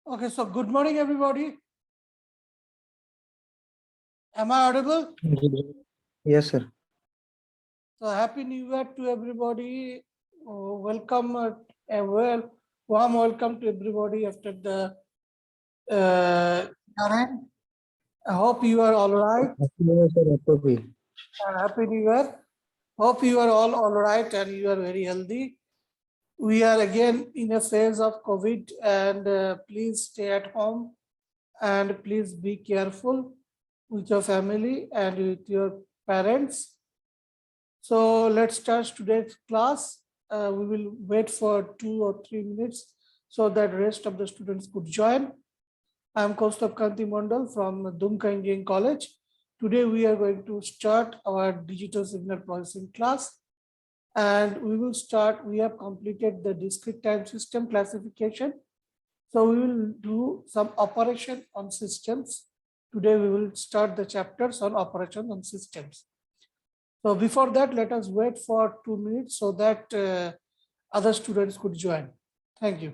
Okay, so good morning, everybody. Am I audible? Yes, sir. So happy New Year to everybody. Welcome, warm welcome to everybody after the year end. I hope you are all right. Happy New Year, sir. Happy. Happy New Year. Hope you are all right and you are very healthy. We are again in a phase of COVID, and please stay at home and please be careful with your family and with your parents. So let's start today's class. We will wait for 2 or 3 minutes so that rest of the students could join. I'm Kaustav Kanti Mondal from Dumka Engineering College. Today we are going to start our digital signal processing class, and we have completed the discrete time system classification. So we will do some operation on systems. Today we will start the chapters on operation on systems. So before that, let us wait for 2 minutes so that other students could join. Thank you.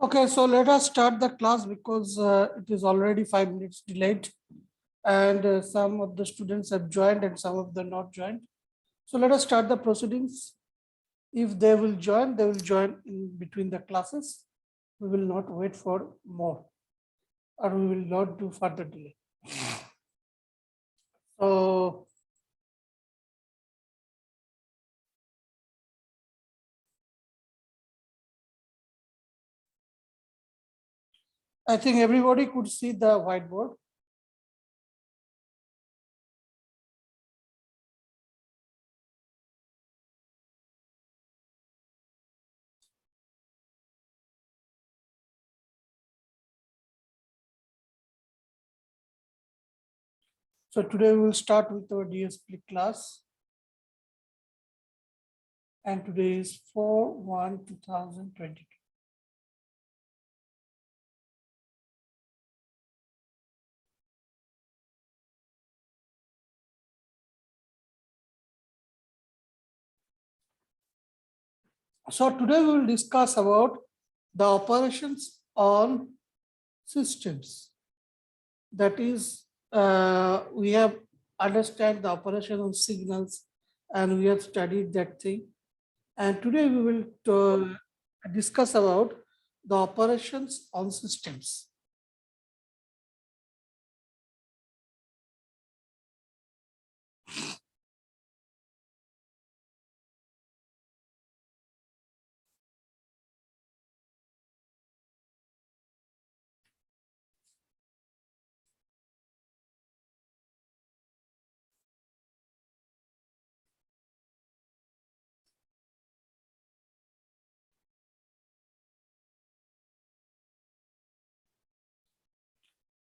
Okay, so let us start the class because it is already 5 minutes delayed, and some of the students have joined and some of them not joined. So let us start the proceedings. If they will join, they will join in between the classes. We will not wait for more, or we will not do further delay. So I think everybody could see the whiteboard. So today we will start with our DSP class. And today is 4/1/2022. So today we will discuss about the operations on systems. That is, we have understand the operation on signals, and we have studied that thing. And today we will discuss about the operations on systems.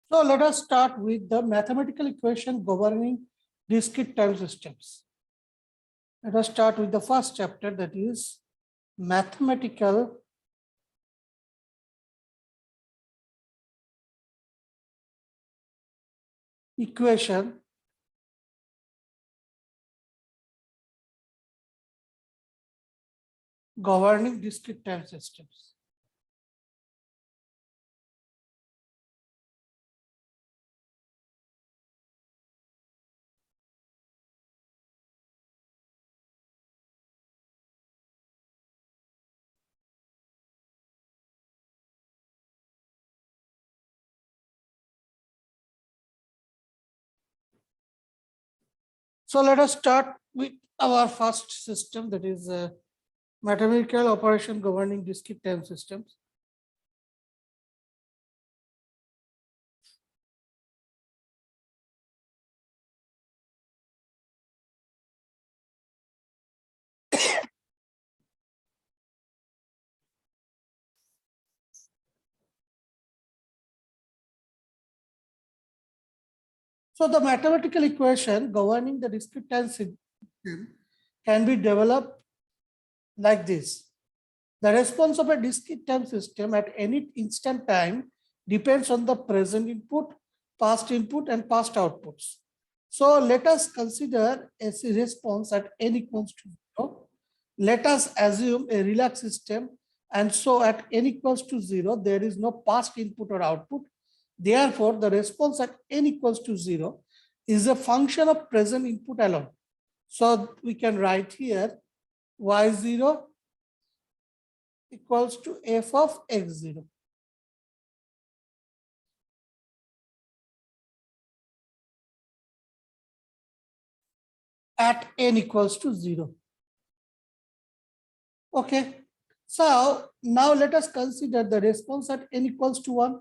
So let us start with the mathematical equation governing discrete time systems. Let us start with the first chapter, that is mathematical equation governing discrete time systems. So let us start with our first system, that is mathematical operation governing discrete time systems. So the mathematical equation governing the discrete time system can be developed like this. The response of a discrete time system at any instant time depends on the present input, past input, and past outputs. So let us consider a response at n equals to 0. Let us assume a relaxed system, and so at n equals to 0, there is no past input or output. Therefore, the response at n equals to 0 is a function of present input alone. So we can write here y0 equals to f of x0. At n equals to 0. Okay. So now let us consider the response at n equals to 1.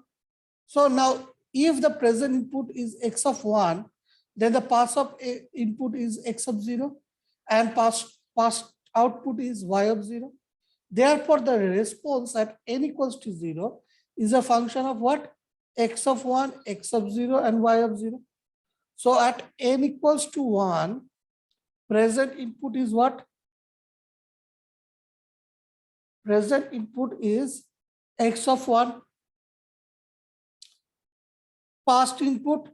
So now if the present input is x of 1, then the past of input is x of 0 and past output is y of 0. Therefore, the response at n equals to 0 is a function of what? X of 1, x of 0, and y of 0. So at n equals to 1, present input is what? Present input is x of 1. Past input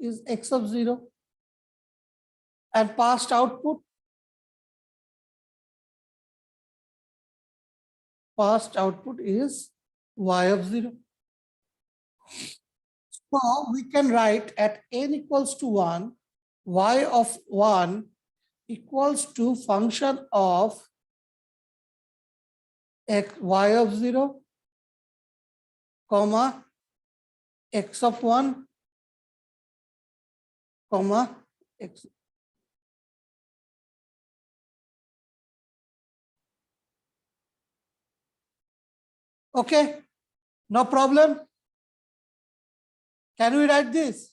is x of 0. And past output is y of 0. So we can write at n equals to 1, y of 1 equals to function of y of 0, comma, x of 1, comma, x. Okay, no problem. Can we write this?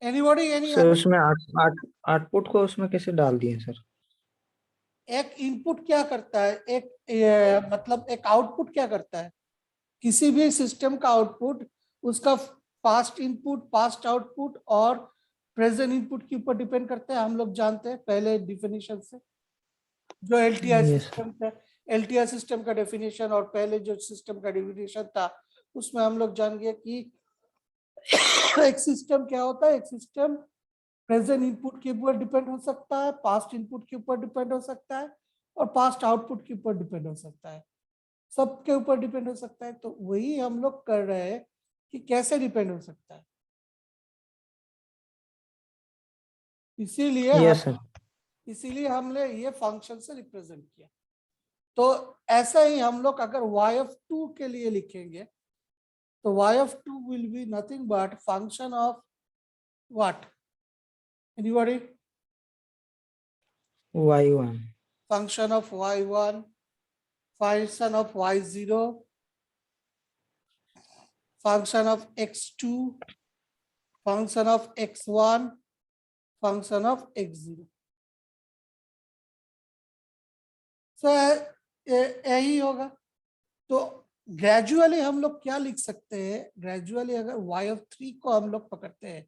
Anybody? Any sir other? उसमें output को उसमें कैसे डाल दिए sir? एक input क्या करता है, मतलब एक आउटपुट क्या करता है? किसी भी सिस्टम का आउटपुट उसका पास्ट इनपुट, पास्ट आउटपुट और प्रेजेंट इनपुट के ऊपर डिपेंड करते हैं. हम लोग जानते हैं पहले डिफिनेशन से, जो एलटीआई सिस्टम था, एलटीआई सिस्टम का डेफिनेशन और पहले जो सिस्टम का डेफिनेशन था, उसमें हम लोग जान गए कि एक सिस्टम क्या होता है. एक सिस्टम प्रेजेंट इनपुट के ऊपर डिपेंड हो सकता है, पास्ट इनपुट के ऊपर डिपेंड हो सकता है और पास्ट आउटपुट के ऊपर डिपेंड हो सकता है, सबके ऊपर डिपेंड हो सकता है. तो वही हम लोग कर रहे हैं कि कैसे डिपेंड हो सकता है. इसीलिए हमने ये फंक्शन से रिप्रेजेंट किया. तो ऐसा ही हम लोग अगर y(2) के लिए लिखेंगे तो y(2) will be nothing but function of what? Anybody? y1. Function of y1, function of y0, function of x2, function of x1, function of x0. So यही होगा. तो ग्रेजुअली हम लोग क्या लिख सकते हैं, ग्रेजुअली अगर y(3) को हम लोग पकड़ते हैं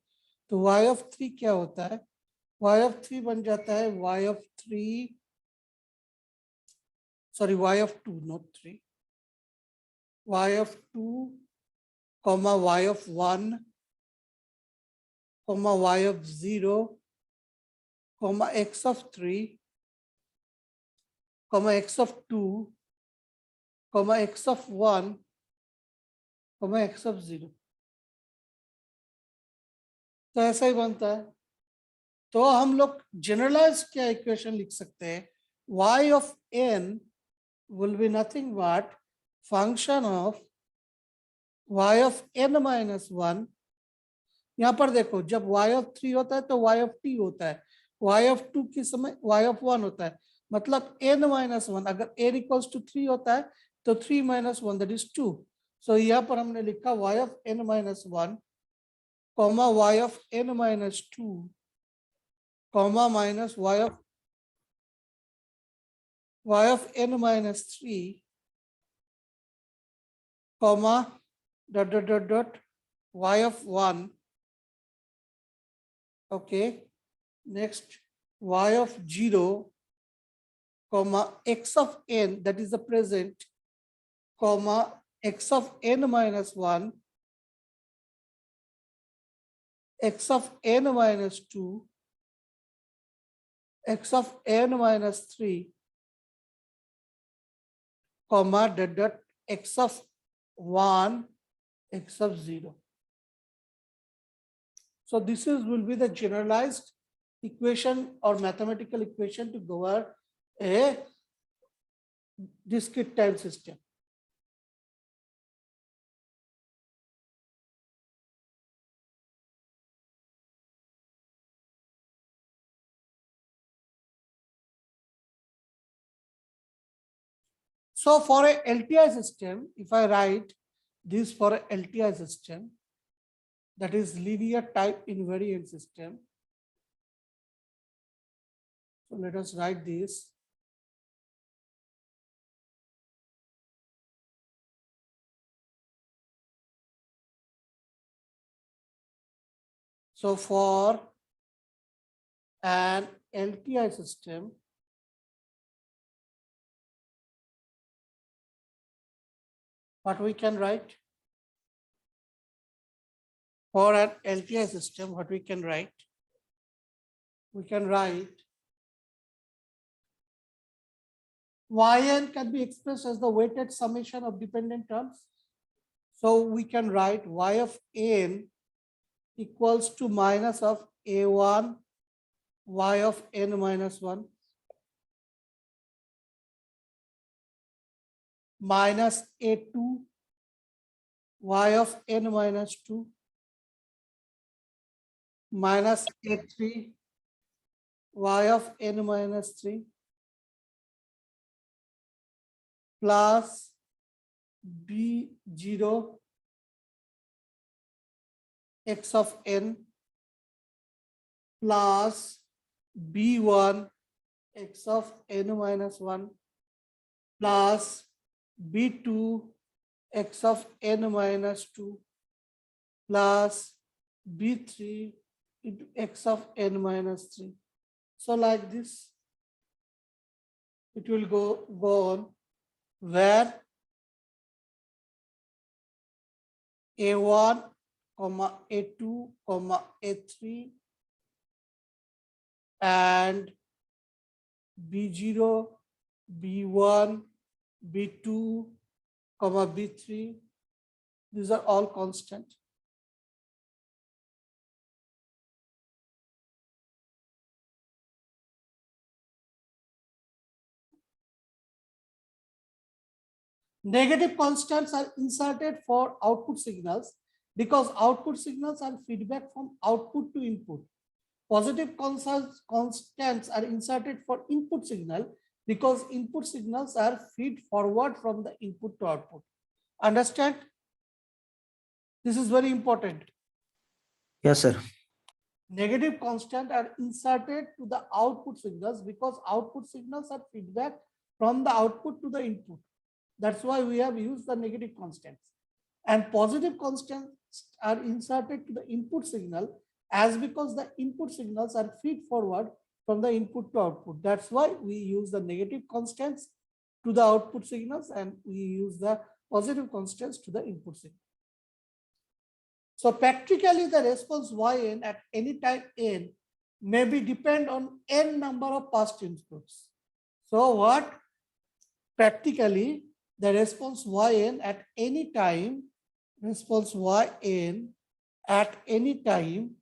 तो y(3) क्या होता है, y(3) बन जाता है y(3), sorry y(2) not 3, y(2), comma y(1), comma y(0), comma x(3), comma x(2), comma x(1), comma x(0). तो ऐसा ही बनता है। तो हम लोग जनरलाइज क्या इक्वेशन लिख सकते हैं, y of n will be nothing but function of y of n minus 1। यहाँ पर देखो, जब y(3) होता है तो y(t) होता है, y(2) के समय y(1) होता है, मतलब n minus 1, अगर n equals to 3 होता है तो 3 minus 1 that is 2। सो यहाँ पर हमने लिखा y of n minus 1, comma y of n minus 2, comma minus y of n minus 3, comma dot y of 1, okay, next y of 0, comma x of n, that is the present, comma x of n minus 1, x of n minus 2, x of n minus 3, comma dot x of 1, x of 0. So this is will be the generalized equation or mathematical equation to govern a discrete time system. So for a LTI system, if I write this for a LTI system, that is linear type invariant system. So let us write this. So for an LTI system, what we can write? For an LTI system, what we can write? We can write yn can be expressed as the weighted summation of dependent terms. So we can write y of n equals to minus of a1 y of n minus 1 minus a2 y of n minus 2 minus a3 y of n minus 3 plus b0 x of n plus b1 x of n minus 1 plus b2 x of n minus 2 plus b3 into x of n minus 3. So like this, it will go on, where a1, comma a2, comma a3 and b0, b1, b2, comma b3, these are all constant. Negative constants are inserted for output signals because output signals are feedback from output to input. Positive constants are inserted for input signal because input signals are feed forward from the input to output. Understand? This is very important. Yes, sir. Negative constant are inserted to the output signals because output signals are feedback from the output to the input. That's why we have used the negative constants. And positive constants are inserted to the input signal as because the input signals are feed forward from the input to output. That's why we use the negative constants to the output signals and we use the positive constants to the input signal. So practically the response yn at any time n may be depend on n number of past inputs. So what? Practically the response yn at any time, response yn at any time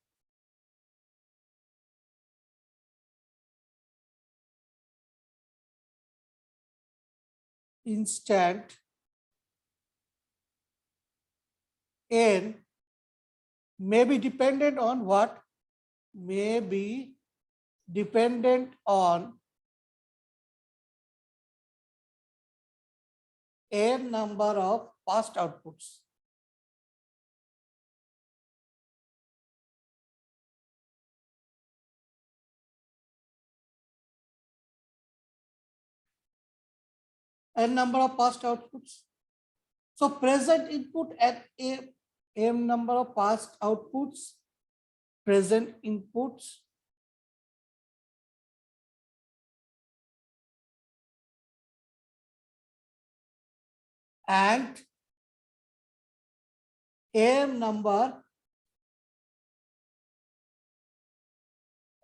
instant n may be dependent on what? May be dependent on n number of past outputs. N number of past outputs. So present input at m number of past outputs, present inputs and m number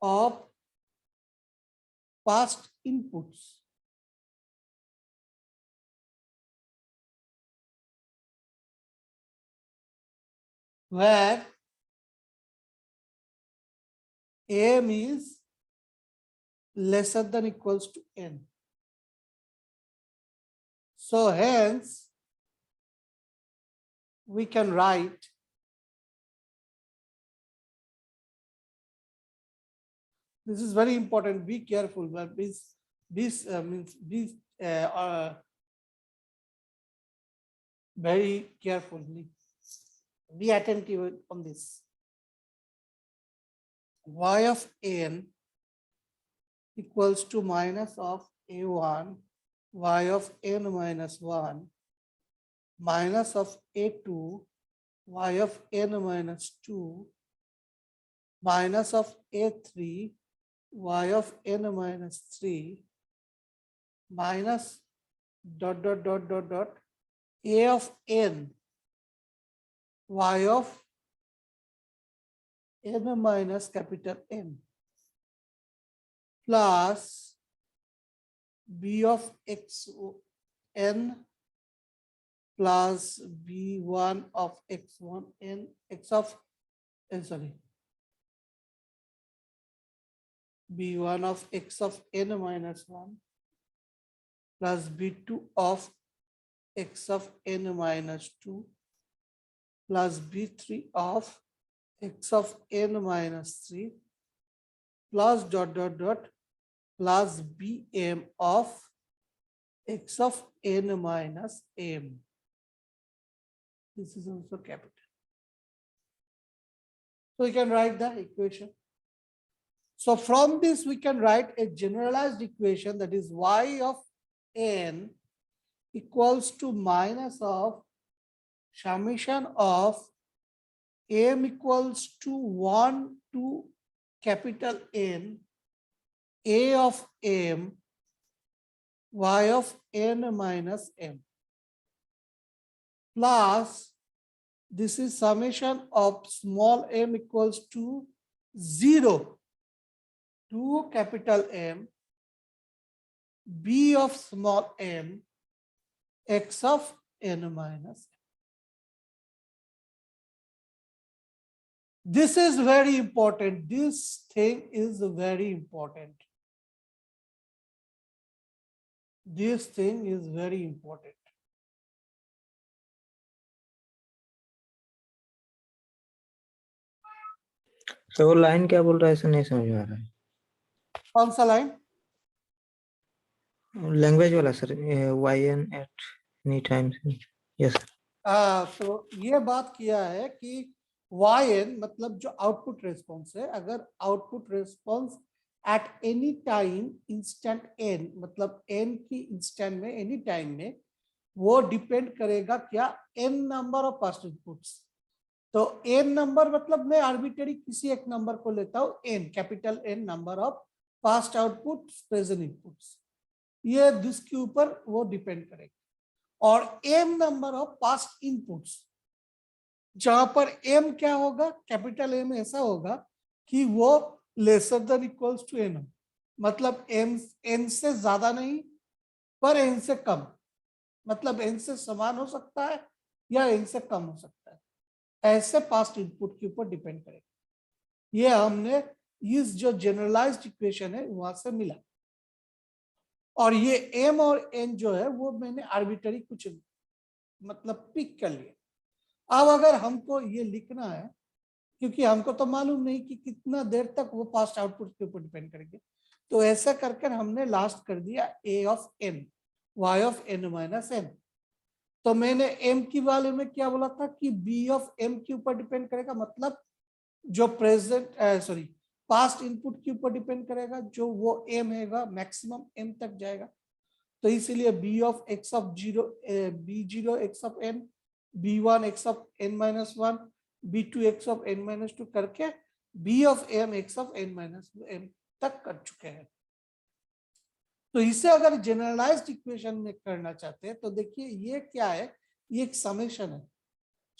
of past inputs. Where m is lesser than equals to n. So hence we can write this is very important. Be careful, but this means be very carefully. Be attentive on this. Y of n equals to minus of a1, y of n minus 1, minus of a2, y of n minus 2, minus of a3, y of n minus 3, minus dot dot dot dot dot a of n, y of n minus capital N, plus b of x n plus b1 of x1 n, x of sorry, b1 of x of n minus 1 plus b2 of x of n minus 2 plus b3 of x of n minus 3 plus dot dot dot plus bm of x of n minus m. This is also capital. So we can write the equation. So from this we can write a generalized equation, that is y of n equals to minus of summation of m equals to 1 to capital N, a of m, y of n minus m, plus this is summation of small m equals to 0 to capital M, b of small m, x of n minus m. This is very important. This thing is very important. This thing is very important. तो वो line क्या बोल रहा है, ऐसे नहीं समझ में आ रहा है. कौन सा लाइन? लैंग्वेज वाला sir, yn at any time. Yes sir. तो ये बात किया है कि yn मतलब जो आउटपुट रेस्पॉन्स है, अगर output response at any time instant n मतलब n की इंस्टेंट में एनी टाइम में वो डिपेंड करेगा क्या, n number of past inputs. तो n नंबर मतलब मैं आर्बिट्ररी किसी एक नंबर को लेता हूं, n capital N number of past output present inputs, ये जिसके ऊपर वो डिपेंड करेगा। और m number of past inputs, जहां पर m क्या होगा, कैपिटल M ऐसा होगा कि वो lesser than equals to n, मतलब n से ज्यादा नहीं पर n से कम, मतलब n से समान हो सकता है या n से कम हो सकता है, ऐसे पास्ट इनपुट के ऊपर डिपेंड करेगा। ये हमने इस जो जनरलाइज्ड इक्वेशन है वहां से मिला। और ये m और n जो है वो मैंने आर्बिट्ररी कुछ मतलब पिक कर लिया। अब अगर हमको ये लिखना है, क्योंकि हमको तो मालूम नहीं कि कितना देर तक वो पास्ट आउटपुट के ऊपर डिपेंड करेंगे, तो ऐसा करके हमने लास्ट कर दिया a of n, y of n minus n। तो मैंने m की वाले में क्या बोला था कि b ऑफ m के ऊपर डिपेंड करेगा, मतलब जो प्रेजेंट सॉरी पास्ट इनपुट के ऊपर डिपेंड करेगा, जो वो m हैगा मैक्सिमम m तक जाएगा। तो इसीलिए b of x of 0 b0 x of n, b1 x of n minus 1, b2 x of n minus 2 करके b of m x of n minus m तक कर चुके हैं। तो इसे अगर जनरलाइज्ड इक्वेशन में करना चाहते हैं तो देखिए ये क्या है, ये एक समेशन है।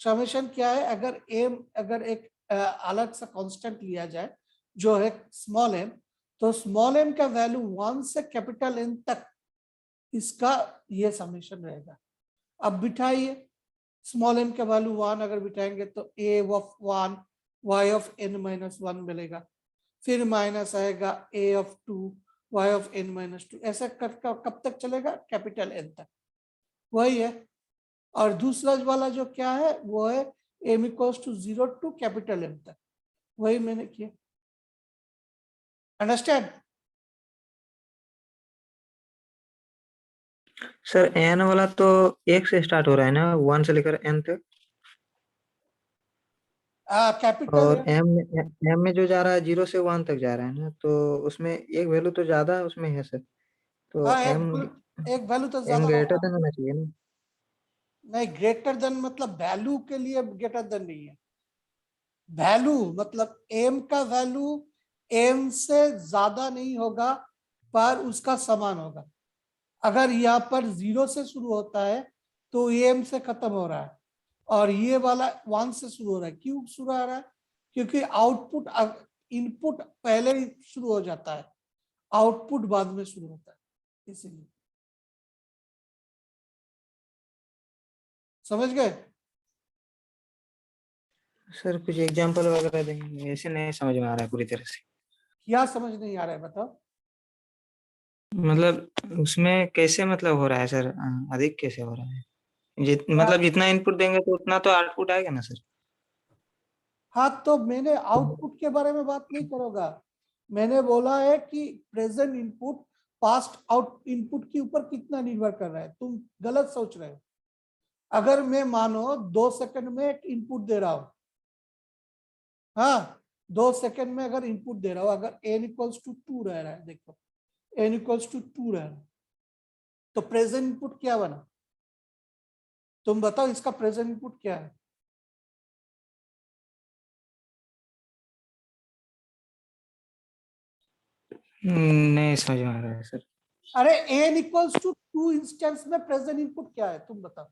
समेशन क्या है, अगर m अगर एक अलग सा कांस्टेंट लिया जाए जो है स्मॉल m, तो स्मॉल m का वैल्यू 1 से कैपिटल N तक, इसका ये समेशन रहेगा। अब बिठाइए, स्मॉल m का वैल्यू 1 अगर बिठाएंगे तो a of 1 y of n minus 1 मिलेगा, फिर माइनस आएगा a of 2 y of n minus 2, ऐसा कब तक चलेगा, कैपिटल N तक, वही है। और दूसरा वाला जो क्या है वो है m इक्वल्स टू 0 टू कैपिटल M तक, वही मैंने किया। अंडरस्टैंड? सर n वाला तो 1 से स्टार्ट हो रहा है ना, 1 से लेकर n तक। कैपिटल और M, m में जो जा रहा है 0 से 1 तक जा रहा है ना, तो उसमें एक वैल्यू तो ज्यादा उसमें है सर। तो हाँ m एक वैल्यू तो m ज्यादा ग्रेटर होगा। देन होना चाहिए ना। नहीं, ग्रेटर देन मतलब वैल्यू के लिए ग्रेटर देन नहीं है, वैल्यू मतलब m का वैल्यू m से ज्यादा नहीं होगा पर उसका समान होगा। अगर यहाँ पर 0 से शुरू होता है तो m से खत्म हो रहा है, और ये वाला 1 से शुरू हो रहा है। क्यों शुरू हो रहा है, क्योंकि आउटपुट इनपुट पहले ही शुरू हो जाता है, आउटपुट बाद में शुरू होता है, इसीलिए। समझ गए? सर कुछ एग्जांपल वगैरह देंगे, ऐसे नहीं समझ में आ रहा है पूरी तरह से। क्या समझ नहीं आ रहा है बताओ। मतलब उसमें कैसे मतलब हो रहा है सर, अधिक कैसे हो रहा है? मतलब जितना इनपुट देंगे तो उतना तो आउटपुट आएगा ना सर। हाँ तो मैंने आउटपुट के बारे में बात नहीं करूंगा, मैंने बोला है कि present input passed out input के ऊपर कितना निर्भर कर रहा है, तुम गलत सोच रहे हो। अगर मैं मानो 2 सेकंड में एक इनपुट दे रहा हूं, हाँ 2 सेकंड में अगर इनपुट दे रहा हूं, अगर n इक्वल्स टू 2 रह रहा है, देखो n इक्वल्स टू 2 रह रहा है, तो प्रेजेंट इनपुट क्या बना, तुम बताओ इसका प्रेजेंट इनपुट क्या है। नहीं समझ में आ रहा है सर। अरे n इक्वल्स टू 2 इंस्टेंस में प्रेजेंट इनपुट क्या है, तुम बताओ।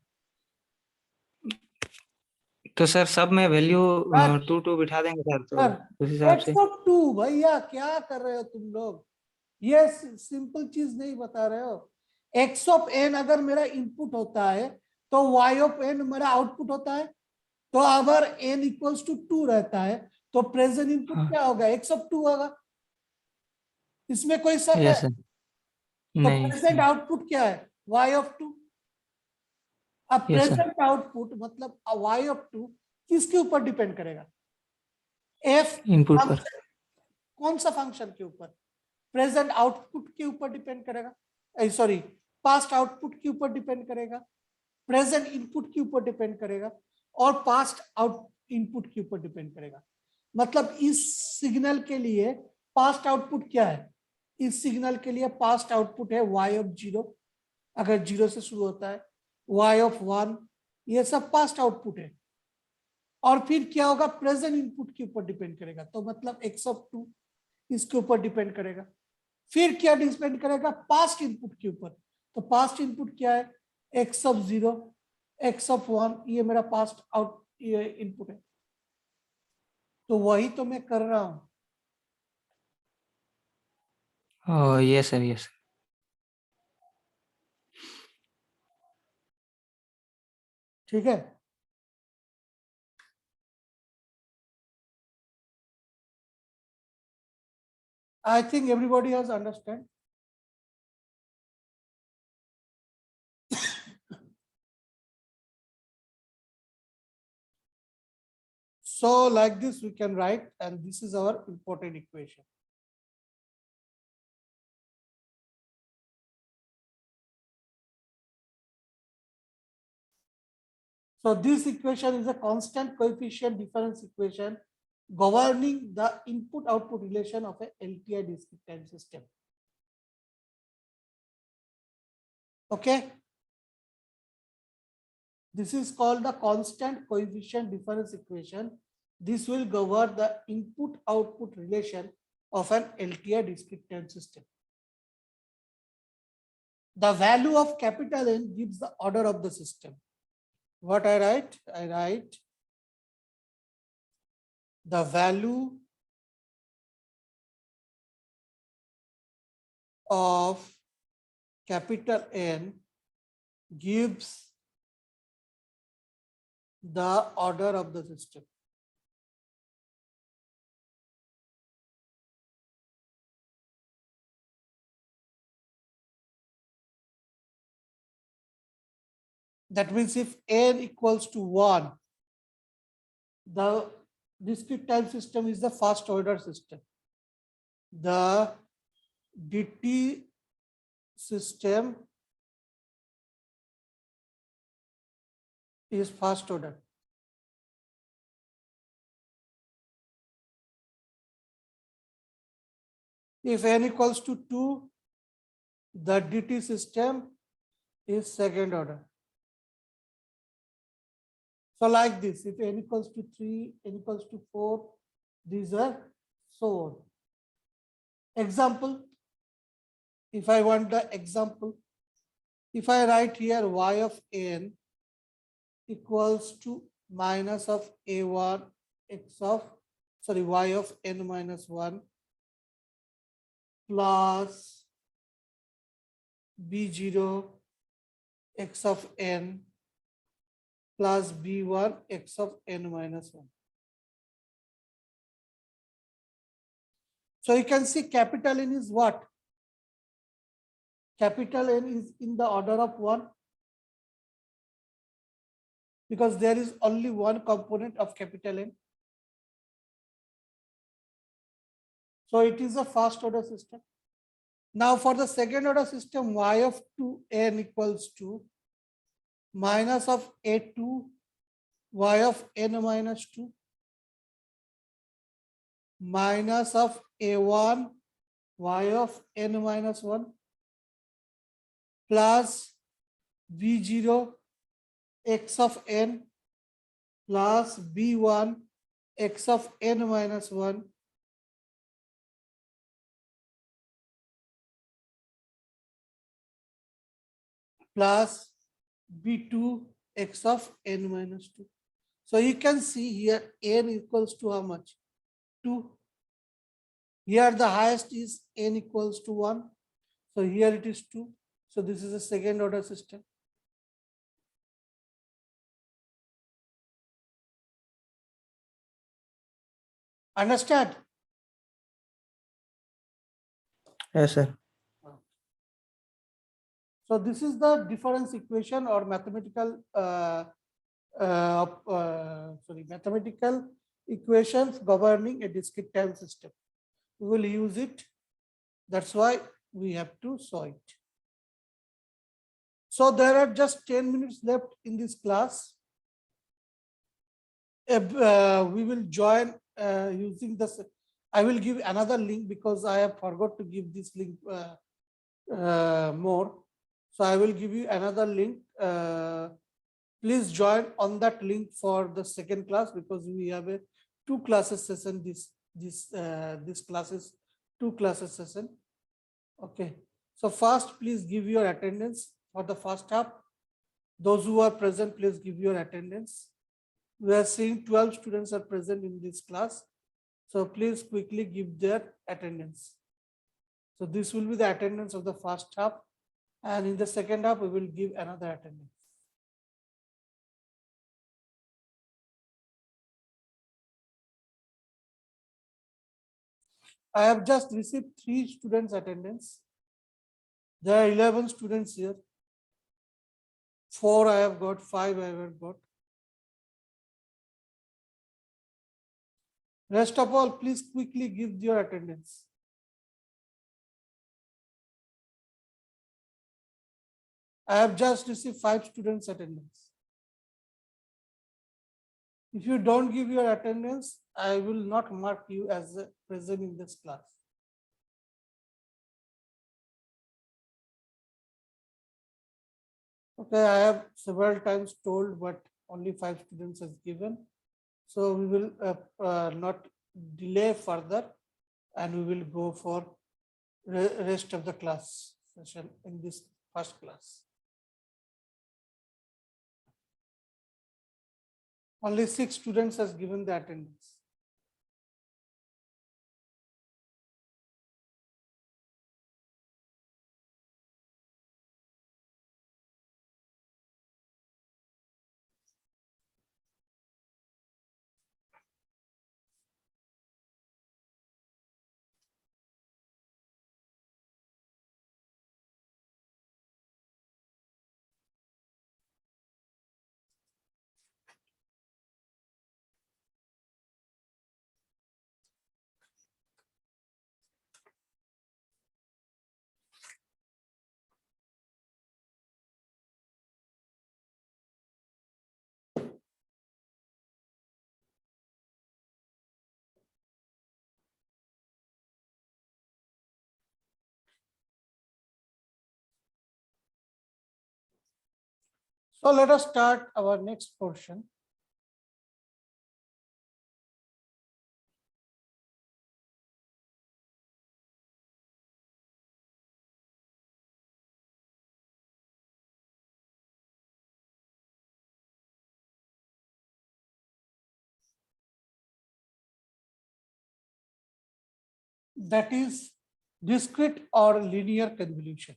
तो सर सब में वैल्यू सर 2 बिठा देंगे सर, तो सर उस हिसाब से। 102 भैया, क्या कर रहे हो तुम लोग, ये सिंपल चीज नहीं बता रहे हो। x ऑफ n अगर मेरा इनपुट होता है तो y ऑफ n मेरा आउटपुट होता है। तो अगर n इक्वल्स टू 2 रहता है तो प्रेजेंट इनपुट हाँ। क्या होगा, x ऑफ 2 होगा, इसमें कोई शक है? Yes sir. तो नहीं प्रेजेंट सर। आउटपुट क्या है, y ऑफ 2। अब यस सर। प्रेजेंट आउटपुट मतलब y ऑफ 2 किसके ऊपर डिपेंड करेगा, f इनपुट पर। फंक्शन, कौन सा फंक्शन के ऊपर, प्रेजेंट आउटपुट के ऊपर डिपेंड करेगा, सॉरी पास्ट आउटपुट के ऊपर डिपेंड करेगा, प्रेजेंट इनपुट के ऊपर डिपेंड करेगा, और पास्ट आउट इनपुट के ऊपर डिपेंड करेगा। मतलब इस सिग्नल के लिए पास्ट आउटपुट क्या है, इस सिग्नल के लिए पास्ट आउटपुट है y ऑफ 0, अगर 0 से शुरू होता है। y of 1, ये सब पास्ट आउटपुट है। और फिर क्या होगा, प्रेजेंट इनपुट के ऊपर डिपेंड करेगा, तो मतलब x of 2 इसके ऊपर डिपेंड करेगा। फिर क्या डिपेंड करेगा, पास्ट इनपुट के ऊपर। तो पास्ट इनपुट क्या है, x of 0, x of 1, ये मेरा पास्ट आउट ये इनपुट है। तो वही तो मैं कर रहा हूं। Yes sir, yes. ठीक है, I think everybody has understand. So like this we can write, and this is our important equation. So this equation is a constant coefficient difference equation governing the input output relation of a LTI discrete time system. Okay. This is called the constant coefficient difference equation. This will govern the input output relation of an LTI discrete time system. The value of capital N gives the order of the system. What I write? I write the value of capital N gives the order of the system. That means if N equals to 1, the discrete time system is the first order system. The DT system is first order. If N equals to 2, the DT system is second order. So like this, if N equals to 3, N equals to 4, these are so on. Example, if I want the example, if I write here y of N equals to minus of A1 x of, sorry, y of N minus 1 plus B0 x of N plus B1 x of N minus 1. So you can see capital N is what? Capital N is in the order of 1 because there is only one component of capital N. So it is a first order system. Now for the second order system, y of 2n equals to minus of A2 y of N minus 2 minus of A1 y of N minus 1 plus B0 x of N plus B1 x of N minus 1 plus B2 x of N minus 2. So you can see here N equals to how much? 2. Here the highest is N equals to 1. So here it is 2. So this is a second order system. Understand? Yes sir. So this is the difference equation or mathematical mathematical equations governing a discrete time system. We will use it. That's why we have to solve it. So there are just 10 minutes left in this class. We will join using this. I will give another link because I have forgot to give this link more. So I will give you another link. Please join on that link for the second class, because we have a 2 classes session. This class is 2 classes session. Okay. So first, please give your attendance for the first half. Those who are present, please give your attendance. We are seeing 12 students are present in this class. So please quickly give their attendance. So this will be the attendance of the first half. And in the second half, we will give another attendance. I have just received 3 students attendance. There are 11 students here. 4 I have got, 5 I have got. Rest of all, please quickly give your attendance. I have just received 5 students attendance. If you don't give your attendance, I will not mark you as present in this class. Okay, I have several times told, but only 5 students has given. So we will not delay further, and we will go for rest of the class session in this first class. Only 6 students has given the attendance. So let us start our next portion. That is discrete or linear convolution.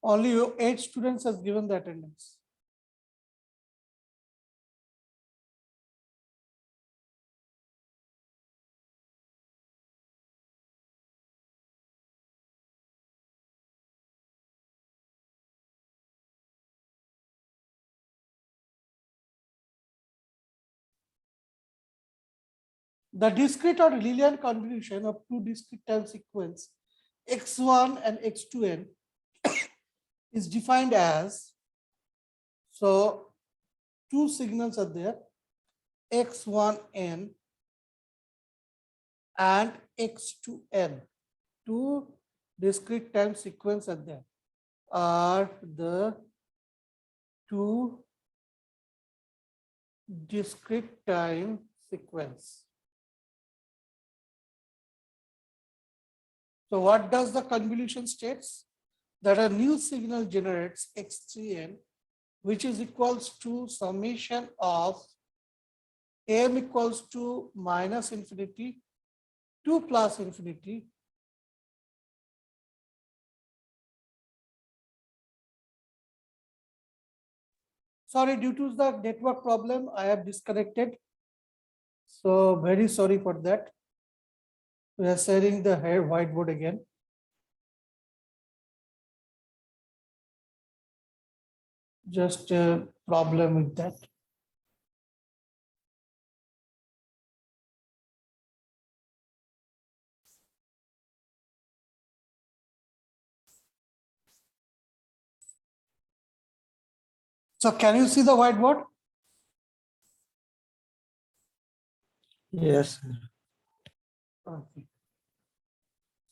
Only 8 students has given the attendance. The discrete or linear convolution of 2 discrete time sequence x1 and x2n is defined as, so 2 signals are there, x1n and x2n. 2 discrete time sequence are there, are the 2 discrete time sequence. So what does the convolution states? That a new signal generates x3n, which is equals to summation of m equals to minus infinity to plus infinity Sorry, due to the network problem, I have disconnected. So very sorry for that. We are sharing the whiteboard again. Just a problem with that. So can you see the whiteboard? Yes, sir. Okay.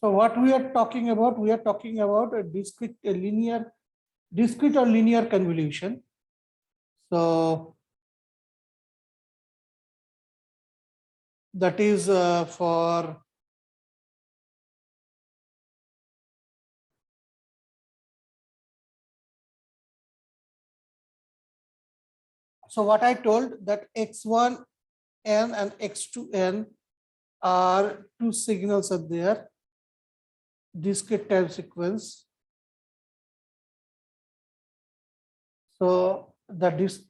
So what we are talking about, we are talking about a discrete or linear convolution. So that is for so what I told that x1n and x2n are two signals are there, discrete time sequence. So the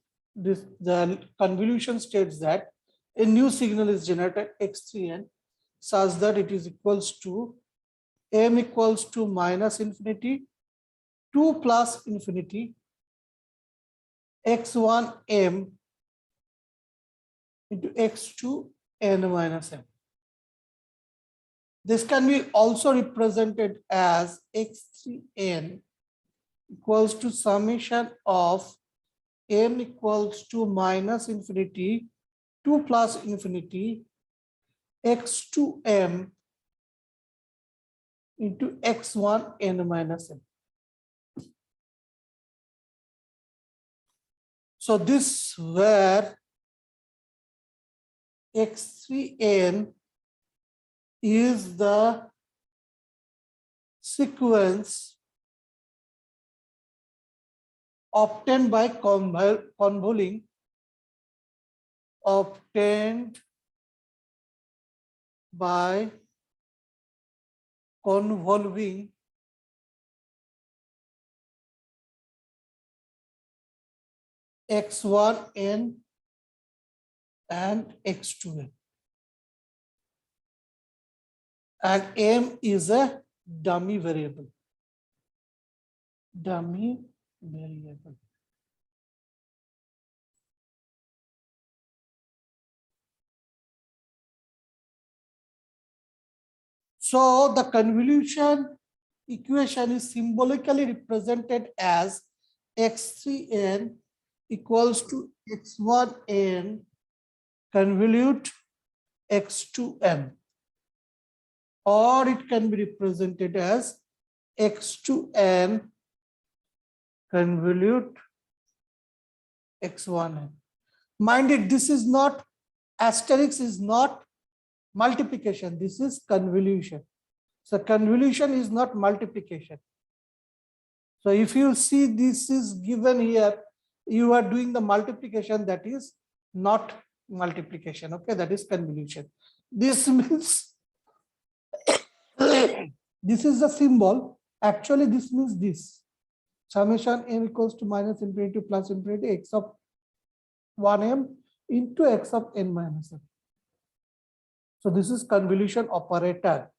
convolution states that a new signal is generated x3n such that it is equals to m equals to minus infinity 2 plus infinity x1m into x2n minus m. This can be also represented as x3n equals to summation of m equals to minus infinity 2 plus infinity x2m into x1n minus m. So this where x3n is the sequence obtained by convolving x1n and x2n, and m is a dummy variable. So the convolution equation is symbolically represented as x3n equals to x1n convolute x2n, or it can be represented as x2n convolute x1n. Mind it, this is not asterisk, is not multiplication, this is convolution. So convolution is not multiplication. So if you see this is given here, you are doing the multiplication, that is not multiplication. Okay, that is convolution. This means this is the symbol. Actually, this means this summation m equals to minus infinity plus infinity x of 1m into x of n minus m. So this is convolution operator.